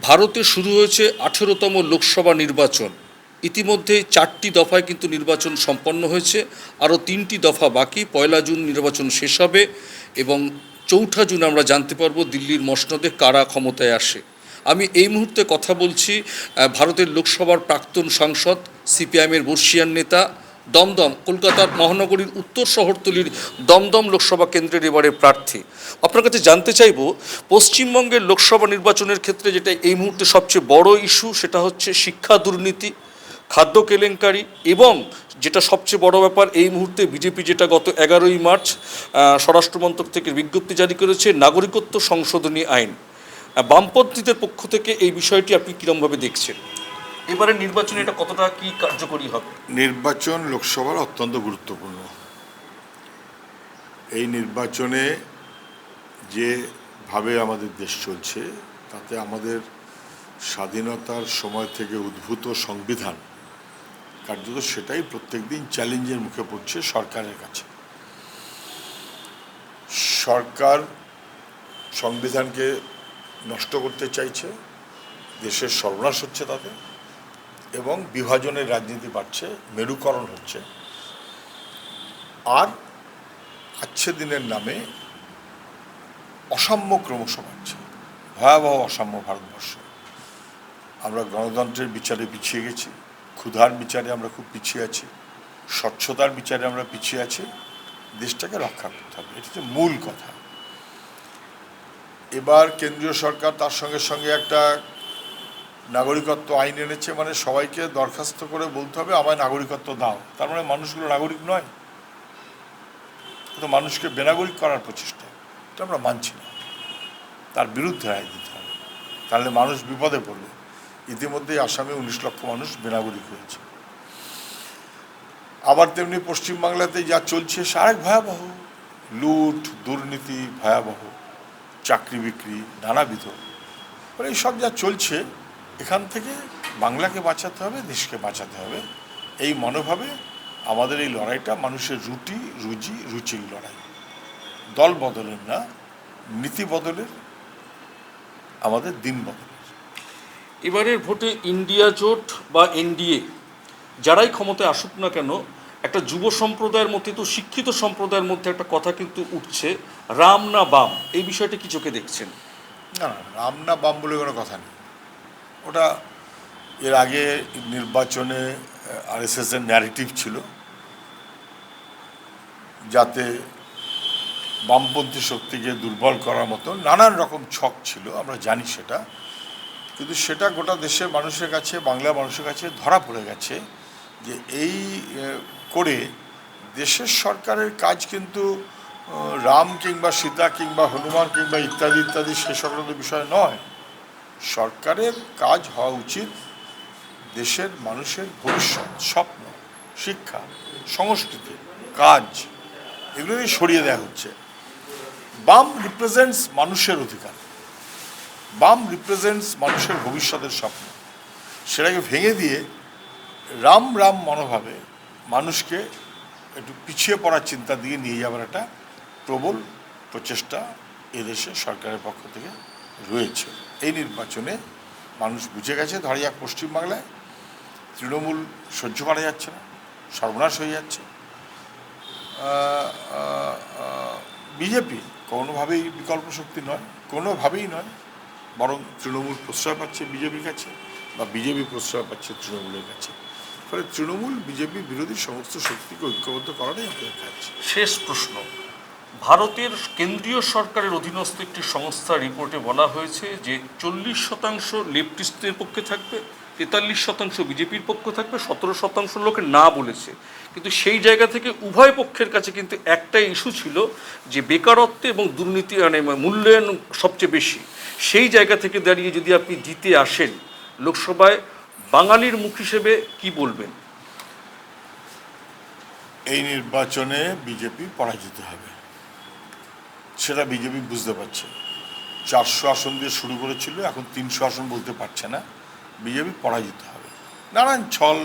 ভারতে শুরু হয়েছে 18তম লোকসভা নির্বাচন। ইতিমধ্যে 4টি দফায় কিন্তু নির্বাচন সম্পন্ন হয়েছে, আরও 3টি দফা বাকি। 1 জুন নির্বাচন শেষ হবে এবং 4 জুন আমরা জানতে পারবো দিল্লির মসনদে কারা ক্ষমতায় আসে। আমি এই মুহূর্তে কথা বলছি ভারতের লোকসভার প্রাক্তন সাংসদ, সিপিআইএমের বর্ষীয়ান নেতা, দমদম কলকাতার মহানগরীর উত্তর শহরতলির দমদম লোকসভা কেন্দ্রের এবারে প্রার্থী। আপনার কাছে জানতে চাইব, পশ্চিমবঙ্গের লোকসভা নির্বাচনের ক্ষেত্রে যেটা এই মুহূর্তে সবচেয়ে বড় ইস্যু সেটা হচ্ছে শিক্ষা দুর্নীতি, খাদ্য কেলেঙ্কারি এবং যেটা সবচেয়ে বড় ব্যাপার এই মুহূর্তে বিজেপি যেটা গত 11ই মার্চ স্বরাষ্ট্র মন্ত্রক থেকে বিজ্ঞপ্তি জারি করেছে, নাগরিকত্ব সংশোধনী আইন। বামপন্থীদের পক্ষ থেকে এই বিষয়টি আপনি কীরকমভাবে দেখছেন? এবারে নির্বাচনে এটা কতটা কি কার্যকরী হবে? নির্বাচন লোকসভার অত্যন্ত গুরুত্বপূর্ণ। এই নির্বাচনে যেভাবে আমাদের দেশ চলছে তাতে আমাদের স্বাধীনতার সময় থেকে উদ্ভূত সংবিধান কার্যত সেটাই প্রত্যেক দিন চ্যালেঞ্জের মুখে পড়ছে সরকারের কাছে। সরকার সংবিধানকে নষ্ট করতে চাইছে, দেশের সর্বনাশ হচ্ছে তাতে, এবং বিভাজনের রাজনীতি বাড়ছে, মেরুকরণ হচ্ছে, আর আচ্ছে দিনের নামে অসাম্য ক্রমশ বাড়ছে, ভয়াবহ অসাম্য ভারতবর্ষে। আমরা গণতন্ত্রের বিচারে পিছিয়ে গেছি, ক্ষুধার বিচারে আমরা খুব পিছিয়ে আছি, স্বচ্ছতার বিচারে আমরা পিছিয়ে আছি। দেশটাকে রক্ষা করতে হবে, এটা হচ্ছে মূল কথা। এবার কেন্দ্রীয় সরকার তার সঙ্গে সঙ্গে একটা নাগরিকত্ব আইন এনেছে, মানে সবাইকে দরখাস্ত করে বলতে হবে আমায় নাগরিকত্ব দাও। তার মানে মানুষগুলো নাগরিক নয়, তো মানুষকে বেনাগরিক করার প্রচেষ্টা, এটা আমরা মানছি না। তার বিরুদ্ধে রায় দিতে হবে, তাহলে মানুষ বিপদে পড়বে। ইতিমধ্যেই আসামে 19 লক্ষ মানুষ বেনাগরিক হয়েছে। আবার তেমনি পশ্চিমবাংলাতে যা চলছে সে আরেক ভয়াবহ, লুট দুর্নীতি ভয়াবহ, চাকরি বিক্রি নানাবিধ, এই সব যা চলছে, এখান থেকে বাংলাকে বাঁচাতে হবে, দেশকে বাঁচাতে হবে। এই মনোভাবে আমাদের এই লড়াইটা মানুষের রুচির লড়াই, দল বদলের না, নীতি বদলের, আমাদের দিন বদলের। এবারের ভোটে ইন্ডিয়া জোট বা এনডিএ যারাই ক্ষমতায় আসুক না কেন, একটা যুব সম্প্রদায়ের মধ্যে তো শিক্ষিত সম্প্রদায়ের মধ্যে একটা কথা কিন্তু উঠছে, রাম না বাম। এই বিষয়টা কি চোখে দেখছেন? না, রাম না বাম বলে কোনো কথা নেই। ওটা এর আগে নির্বাচনে আরএসএসের ন্যারেটিভ ছিল, যাতে বামপন্থী শক্তিকে দুর্বল করার মতো নানান রকম ছক ছিল, আমরা জানি সেটা। কিন্তু সেটা গোটা দেশের মানুষের কাছে, বাংলা মানুষের কাছে ধরা পড়ে গেছে যে এই করে দেশের সরকারের কাজ কিন্তু রাম কিংবা সীতা কিংবা হনুমান কিংবা ইত্যাদি ইত্যাদি সে সংক্রান্ত বিষয় নয়। সরকারের কাজ হওয়া উচিত দেশের মানুষের ভবিষ্যৎ, স্বপ্ন, শিক্ষা, সংস্কৃতি, কাজ, এগুলোই সরিয়ে দেওয়া হচ্ছে। বাম রিপ্রেজেন্টস মানুষের অধিকার, বাম রিপ্রেজেন্টস মানুষের ভবিষ্যতের স্বপ্ন। সেটাকে ভেঙে দিয়ে রাম রাম মনোভাবে মানুষকে একটু পিছিয়ে পড়ার চিন্তা দিয়ে নিয়ে যাওয়ার একটা প্রবল প্রচেষ্টা এদেশে সরকারের পক্ষ থেকে রয়েছে। এই নির্বাচনে মানুষ বুঝে গেছে, ধরা যাক পশ্চিমবাংলায় তৃণমূল সহ্য করা যাচ্ছে না, সর্বনাশ হয়ে যাচ্ছে। বিজেপি কোনোভাবেই বিকল্প শক্তি নয়, কোনোভাবেই নয়, বরং তৃণমূল প্রশ্রয় পাচ্ছে বিজেপির কাছে, বা বিজেপি প্রশ্রয় পাচ্ছে তৃণমূলের কাছে। ফলে তৃণমূল বিজেপি বিরোধী সমস্ত শক্তিকে ঐক্যবদ্ধ করাটাই আমাদের কাজ। শেষ প্রশ্ন, ভারতের কেন্দ্রীয় সরকারের অধীনস্থ একটি সংস্থার রিপোর্টে বলা হয়েছে যে 40% লেফটিস্টদের পক্ষে থাকবে, 43% বিজেপির পক্ষ থাকবে, 17% লোকে না বলেছে। কিন্তু সেই জায়গা থেকে উভয় পক্ষের কাছে কিন্তু একটাই ইস্যু ছিল যে বেকারত্ব এবং দুর্নীতি, মানে মূল্যায়ন সবচেয়ে বেশি। সেই জায়গা থেকে দাঁড়িয়ে যদি আপনি জিতে আসেন লোকসভায়, বাঙালির মুখ হিসেবে কি বলবেন? এই নির্বাচনে বিজেপি পরাজিত হবে, সেটা বিজেপি বুঝতে পারছে। 400 আসন দিয়ে শুরু করেছিল, এখন 300 আসন বলতে পারছে না। বিজেপি পরাজিত হবে, নানান ছল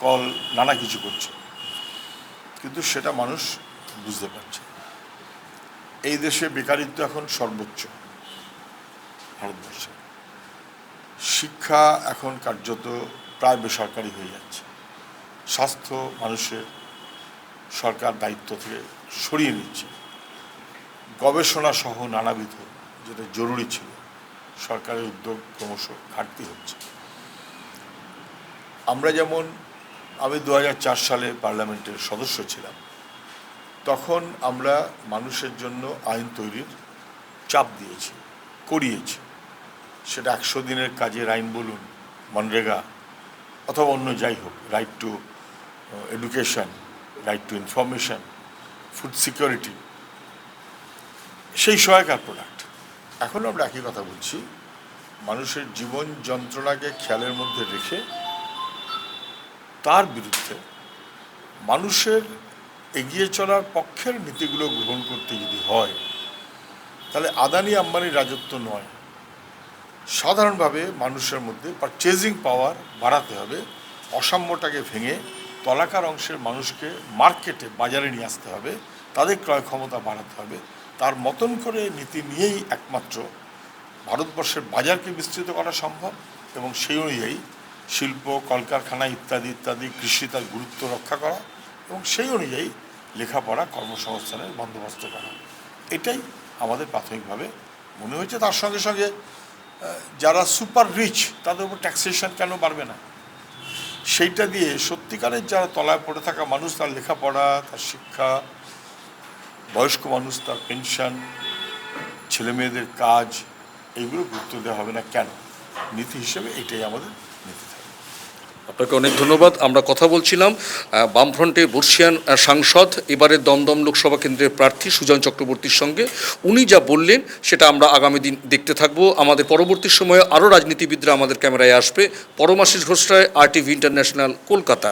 কল নানা কিছু করছে, কিন্তু সেটা মানুষ বুঝতে পারছে। এই দেশে বেকারিত্ব এখন সর্বোচ্চ ভারতবর্ষে, শিক্ষা এখন কার্যত প্রায় বেসরকারি হয়ে যাচ্ছে। স্বাস্থ্য মানুষের সরকার দায়িত্ব থেকে সরিয়ে নিচ্ছে। গবেষণা সহ নানাবিধ যেটা জরুরি ছিল সরকারের উদ্যোগ ক্রমশ ঘাটতি হচ্ছে। আমরা যেমন আমি 2004 সালে পার্লামেন্টের সদস্য ছিলাম, তখন আমরা মানুষের জন্য আইন তৈরির চাপ দিয়েছি, করিয়েছি। সেটা 100 দিনের কাজের আইন বলুন, মনরেগা অথবা অন্য যাই হোক, right two education, right two information, food security, সেই সহায়কার প্রোডাক্ট। এখন আমরা একই কথা বলছি, মানুষের জীবন যন্ত্রণাকে খেয়ালের মধ্যে রেখে তার বিরুদ্ধে মানুষের এগিয়ে চলার পক্ষের নীতিগুলো গ্রহণ করতে যদি হয়, তাহলে আদানি আম্বানির রাজত্ব নয়, সাধারণভাবে মানুষের মধ্যে পারচেজিং পাওয়ার বাড়াতে হবে। অসাম্যটাকে ভেঙে তলাকার অংশের মানুষকে মার্কেটে, বাজারে নিয়ে আসতে হবে, তাদের ক্রয় ক্ষমতা বাড়াতে হবে। তার মতন করে নীতি নিয়েই একমাত্র ভারতবর্ষের বাজারকে বিস্তৃত করা সম্ভব এবং সেই অনুযায়ী শিল্প, কলকারখানা ইত্যাদি ইত্যাদি, কৃষি তার গুরুত্ব রক্ষা করা এবং সেই অনুযায়ী লেখাপড়া, কর্মসংস্থানের বন্দোবস্ত করা। এটাই আমাদের প্রাথমিকভাবে মনে হয়েছে। তার সঙ্গে সঙ্গে যারা সুপার রিচ তাদের উপর ট্যাক্সেশন কেন বাড়বে না, সেইটা দিয়ে সত্যিকারের যারা তলায় পড়ে থাকা মানুষ, তার লেখাপড়া, তার শিক্ষা, বয়স্ক মানুষ তার পেনশন, ছেলেমেয়েদের কাজ, এইগুলো গুরুত্ব দেওয়া হবে না কেন? নীতি হিসেবে এটাই আমাদের নীতি থাকবে। আপনাকে অনেক ধন্যবাদ। আমরা কথা বলছিলাম বামফ্রন্টের বর্ষিয়ান সাংসদ, এবারের দমদম লোকসভা কেন্দ্রের প্রার্থী সুজন চক্রবর্তীর সঙ্গে। উনি যা বললেন সেটা আমরা আগামী দিন দেখতে থাকবো। আমাদের পরবর্তী সময়ে আরও রাজনীতিবিদরা আমাদের ক্যামেরায় আসবে। পরমাশিস ঘোষ রায়, RTV ইন্টারন্যাশনাল, কলকাতা।